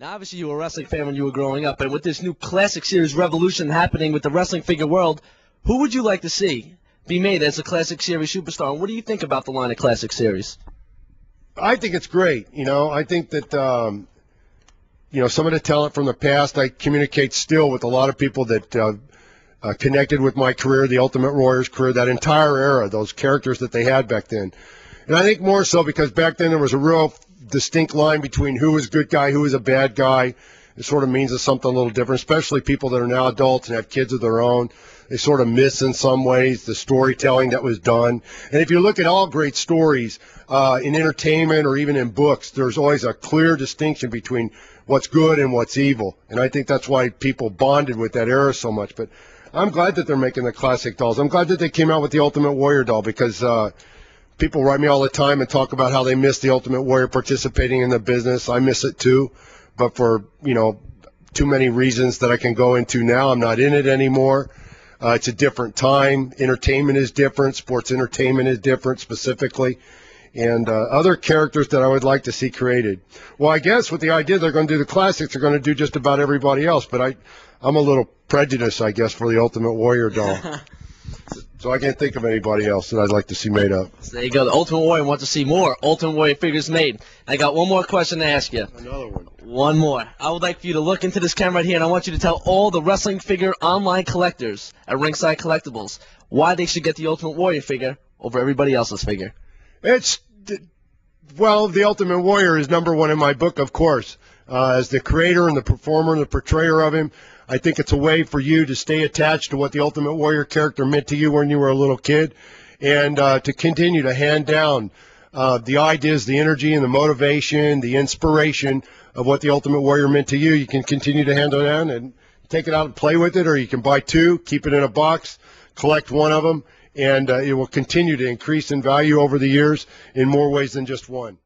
Now, obviously, you were a wrestling fan when you were growing up, and with this new Classic Series revolution happening with the wrestling figure world, who would you like to see be made as a Classic Series superstar? And what do you think about the line of Classic Series? I think it's great. I think that, some of the talent from the past, I communicate still with a lot of people that connected with my career, the Ultimate Warrior's career, that entire era, those characters that they had back then. And I think more so because back then there was a real distinct line between who was a good guy, who was a bad guy. It sort of means something a little different, especially people that are now adults and have kids of their own. They sort of miss in some ways the storytelling that was done. And if you look at all great stories in entertainment or even in books, there's always a clear distinction between what's good and what's evil. And I think that's why people bonded with that era so much. But I'm glad that they're making the classic dolls. I'm glad that they came out with the Ultimate Warrior doll because people write me all the time and talk about how they miss the Ultimate Warrior participating in the business. I miss it too, but for, too many reasons that I can go into now, I'm not in it anymore. It's a different time. Entertainment is different. Sports entertainment is different specifically. And other characters that I would like to see created. Well, I guess with the idea they're going to do the classics, they're going to do just about everybody else. But I'm a little prejudiced, I guess, for the Ultimate Warrior doll. So I can't think of anybody else that I'd like to see made up. So there you go. The Ultimate Warrior wants to see more Ultimate Warrior figures made. I got one more question to ask you. Another one. One more. I would like for you to look into this camera right here, and I want you to tell all the wrestling figure online collectors at Ringside Collectibles why they should get the Ultimate Warrior figure over everybody else's figure. The Ultimate Warrior is number one in my book, of course. As the creator and the performer and the portrayer of him, I think it's a way for you to stay attached to what the Ultimate Warrior character meant to you when you were a little kid, and to continue to hand down the ideas, the energy, and the motivation, the inspiration of what the Ultimate Warrior meant to you. You can continue to hand it down and take it out and play with it, or you can buy two, keep it in a box, collect one of them, and it will continue to increase in value over the years in more ways than just one.